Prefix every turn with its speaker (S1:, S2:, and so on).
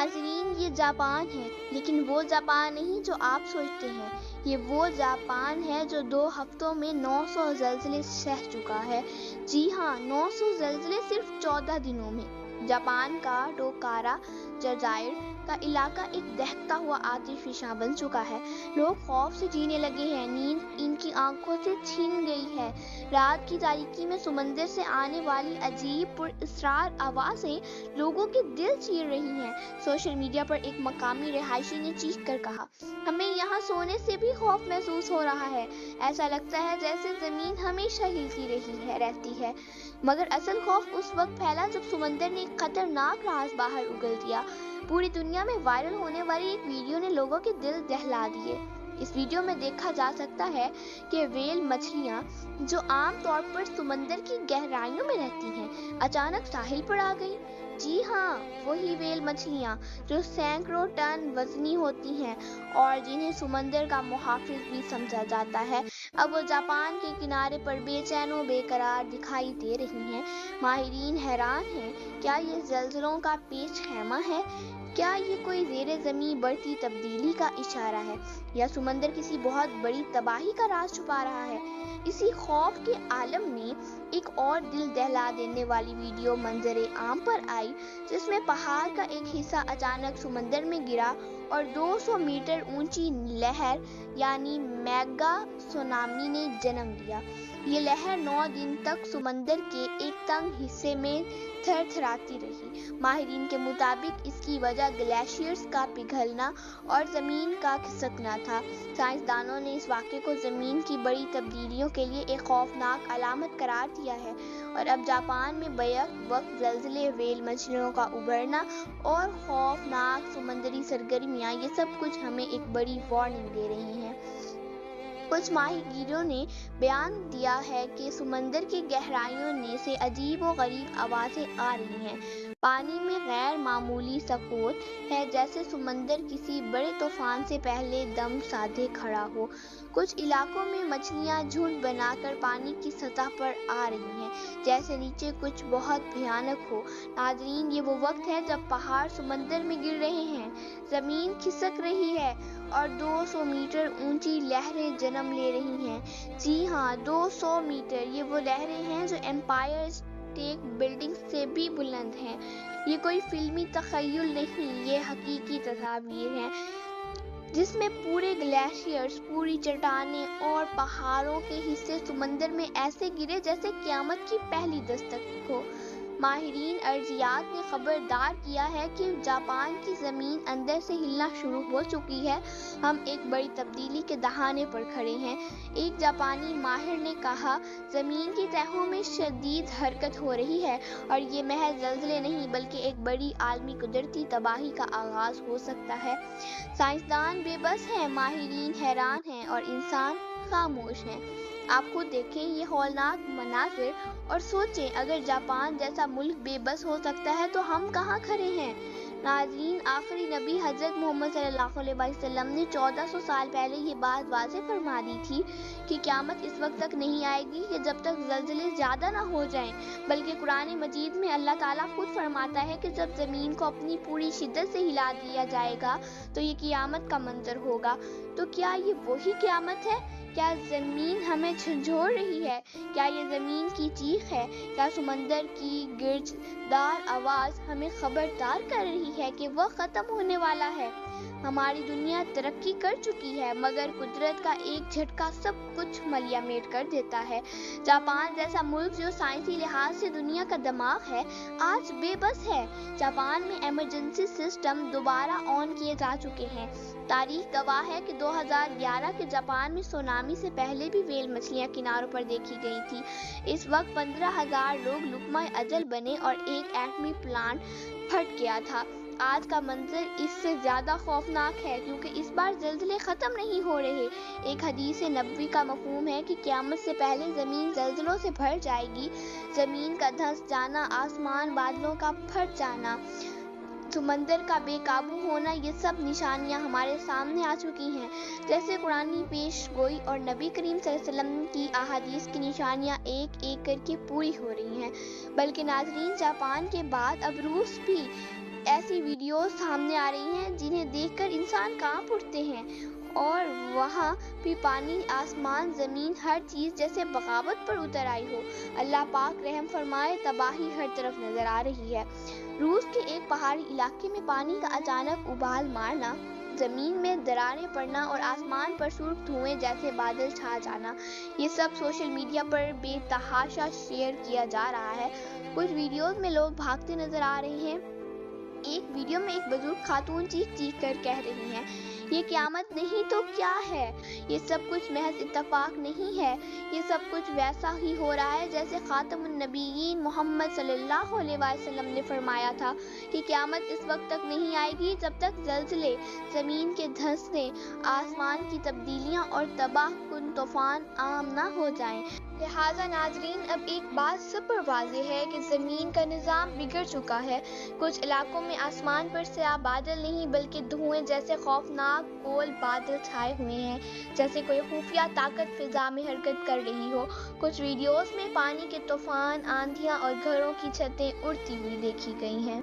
S1: ناظرین، یہ جاپان ہے، لیکن وہ جاپان نہیں جو آپ سوچتے ہیں۔ یہ وہ جاپان ہے جو 2 ہفتوں میں 900 زلزلے سہ چکا ہے۔ جی ہاں، 900 زلزلے صرف 14 دنوں میں۔ جاپان کا ٹوکارا جزائر کا علاقہ ایک دہتا ہوا آتش فشاں بن چکا ہے۔ لوگ خوف سے جینے لگے ہیں، نیند ان کی آنکھوں سے چھن گئی ہے۔ رات کی تاریکی میں سمندر سے آنے والی عجیب پراسرار آوازیں لوگوں کے دل چیر رہی ہیں۔ سوشل میڈیا پر ایک مقامی رہائشی نے چیخ کر کہا، ہمیں یہاں سونے سے بھی خوف محسوس ہو رہا ہے، ایسا لگتا ہے جیسے زمین ہمیشہ ہلتی رہتی ہے۔ مگر اصل خوف اس وقت پھیلا جب سمندر نے ایک خطرناک راز باہر اگل دیا۔ پوری دنیا میں وائرل ہونے والی ایک ویڈیو نے لوگوں کے دل دہلا دیے۔ اس ویڈیو میں دیکھا جا سکتا ہے کہ ویل مچھلیاں جو عام طور پر سمندر کی گہرائیوں میں رہتی ہیں، اچانک ساحل پر آ گئیں۔ جی ہاں، وہی ویل مچھلیاں جو سینکڑوں ٹن وزنی ہوتی ہیں اور جنہیں سمندر کا محافظ بھی سمجھا جاتا ہے، اب وہ جاپان کے کنارے پر بے چین و بے قرار دکھائی دے رہی ہیں۔ ماہرین حیران ہیں، کیا یہ زلزلوں کا پیش خیمہ ہے؟ کیا یہ کوئی زیر زمین بڑھتی تبدیلی کا اشارہ ہے، یا سمندر کسی بہت بڑی تباہی کا راز چھپا رہا ہے؟ اسی خوف کے عالم میں ایک اور دل دہلا دینے والی ویڈیو منظر عام پر آئی، جس میں پہاڑ کا ایک حصہ اچانک سمندر میں گرا اور 200 میٹر اونچی لہر یعنی میگا سونامی نے جنم لیا۔ یہ لہر 9 دن تک سمندر کے ایک تنگ حصے میں تھر تھراتی رہی۔ ماہرین کے مطابق اس کی وجہ گلیشیئرز کا پگھلنا اور زمین کا کھسکنا تھا۔ سائنسدانوں نے اس واقعے کو زمین کی بڑی تبدیلیوں کے لیے ایک خوفناک علامت قرار دیا ہے، اور اب جاپان میں بیک وقت زلزلے، ویل مچھلیوں کا ابھرنا اور خوفناک سمندری سرگرمیاں، یہ سب کچھ ہمیں ایک بڑی وارننگ دے رہے ہیں۔ کچھ ماہی گیروں نے بیان دیا ہے کہ سمندر کی گہرائیوں سے عجیب و غریب آوازیں آ رہی ہیں۔ پانی میں غیر معمولی سکوت ہے، جیسے سمندر کسی بڑے طوفان سے پہلے دم سادھے کھڑا ہو۔ کچھ علاقوں میں مچھلیاں جھنڈ بنا کر پانی کی سطح پر آ رہی ہیں، جیسے نیچے کچھ بہت بھیانک ہو۔ ناظرین، یہ وہ وقت ہے جب پہاڑ سمندر میں گر رہے ہیں، زمین کھسک رہی ہے اور 200 میٹر اونچی لہریں جنم لے رہی ہیں۔ جی ہاں، 200 میٹر! یہ وہ لہریں ہیں جو ایمپائر اسٹیٹ بلڈنگ سے بھی بلند ہیں۔ یہ کوئی فلمی تخیل نہیں، یہ حقیقی تصاویر ہیں، جس میں پورے گلیشیئرز، پوری چٹانیں اور پہاڑوں کے حصے سمندر میں ایسے گرے جیسے قیامت کی پہلی دستک ہو۔ ماہرین ارضیات نے خبردار کیا ہے کہ جاپان کی زمین اندر سے ہلنا شروع ہو چکی ہے۔ ہم ایک بڑی تبدیلی کے دہانے پر کھڑے ہیں۔ ایک جاپانی ماہر نے کہا، زمین کی تہوں میں شدید حرکت ہو رہی ہے، اور یہ محض زلزلے نہیں بلکہ ایک بڑی عالمی قدرتی تباہی کا آغاز ہو سکتا ہے۔ سائنسدان بے بس ہیں، ماہرین حیران ہیں، اور انسان خاموش ہیں۔ آپ خود دیکھیں یہ ہولناک مناظر اور سوچیں، اگر جاپان جیسا ملک بے بس ہو سکتا ہے تو ہم کہاں کھڑے ہیں؟ ناظرین، آخری نبی حضرت محمد صلی اللہ علیہ وسلم نے 1400 سال پہلے یہ بات واضح فرما دی تھی کہ قیامت اس وقت تک نہیں آئے گی کہ جب تک زلزلے زیادہ نہ ہو جائیں، بلکہ قرآن مجید میں اللہ تعالیٰ خود فرماتا ہے کہ جب زمین کو اپنی پوری شدت سے ہلا دیا جائے گا تو یہ قیامت کا منظر ہوگا۔ تو کیا یہ وہی قیامت ہے؟ کیا زمین ہمیں جھنجھوڑ رہی ہے؟ کیا یہ زمین کی چیخ ہے؟ کیا سمندر کی گرجدار آواز ہمیں خبردار کر رہی ہے کہ وہ ختم ہونے والا ہے؟ ہماری دنیا ترقی کر چکی ہے، مگر قدرت کا ایک جھٹکا سب کچھ ملیہ میٹ کر دیتا ہے۔ جاپان جیسا ملک جو سائنسی لحاظ سے دنیا کا دماغ ہے، آج بے بس ہے۔ جاپان میں ایمرجنسی سسٹم دوبارہ آن کیے جا چکے ہیں۔ تاریخ گواہ ہے کہ 2011 کے جاپان میں سونامی سے پہلے بھی ویل مچھلیاں کناروں پر دیکھی گئی تھی۔ اس وقت 15,000 لوگ لقمہ اجل بنے اور ایک ایٹمی پلانٹ پھٹ گیا تھا۔ آج کا منظر اس سے زیادہ خوفناک ہے، کیونکہ اس بار زلزلے ختم نہیں ہو رہے۔ ایک حدیث نبوی کا مفہوم ہے کہ قیامت سے پہلے زمین زلزلوں سے بھر جائے گی۔ زمین کا دھنس جانا، آسمان بادلوں کا پھٹ جانا، سمندر کا بے قابو ہونا، یہ سب نشانیاں ہمارے سامنے آ چکی ہیں۔ جیسے قرآنی پیش گوئی اور نبی کریم صلی اللہ علیہ وسلم کی احادیث کی نشانیاں ایک ایک کر کے پوری ہو رہی ہیں۔ بلکہ ناظرین، جاپان کے بعد اب روس بھی ایسی ویڈیوز سامنے آ رہی ہیں جنہیں دیکھ کر انسان کانپ اٹھتے ہیں، اور وہاں بھی پانی، آسمان، زمین، ہر چیز جیسے بغاوت پر اتر آئی ہو۔ اللہ پاک رحم فرمائے، تباہی ہر طرف نظر آ رہی ہے۔ روس کے ایک پہاڑی علاقے میں پانی کا اچانک ابال مارنا، زمین میں دراریں پڑنا اور آسمان پر سرخ دھوئیں جیسے بادل چھا جانا، یہ سب سوشل میڈیا پر بے تحاشا شیئر کیا جا رہا ہے۔ کچھ ویڈیوز میں لوگ بھاگتے نظر آ رہے ہیں۔ ایک ویڈیو میں ایک بزرگ خاتون چیخ چیخ کر کہہ رہی ہیں، یہ قیامت نہیں تو کیا ہے؟ یہ سب کچھ محض اتفاق نہیں ہے، یہ سب کچھ ویسا ہی ہو رہا ہے جیسے خاتم النبیین محمد صلی اللہ علیہ وسلم نے فرمایا تھا کہ قیامت اس وقت تک نہیں آئے گی جب تک زلزلے، زمین کے دھنسنے، آسمان کی تبدیلیاں اور تباہ کن طوفان عام نہ ہو جائیں۔ لہٰذا ناظرین، اب ایک بات سب پر واضح ہے کہ زمین کا نظام بگڑ چکا ہے۔ کچھ علاقوں میں آسمان پر سیاہ بادل نہیں بلکہ دھوئیں جیسے خوفناک گول بادل چھائے ہوئے ہیں، جیسے کوئی خفیہ طاقت فضا میں حرکت کر رہی ہو۔ کچھ ویڈیوز میں پانی کے طوفان، آندھیاں اور گھروں کی چھتیں اڑتی ہوئی دیکھی گئی ہیں۔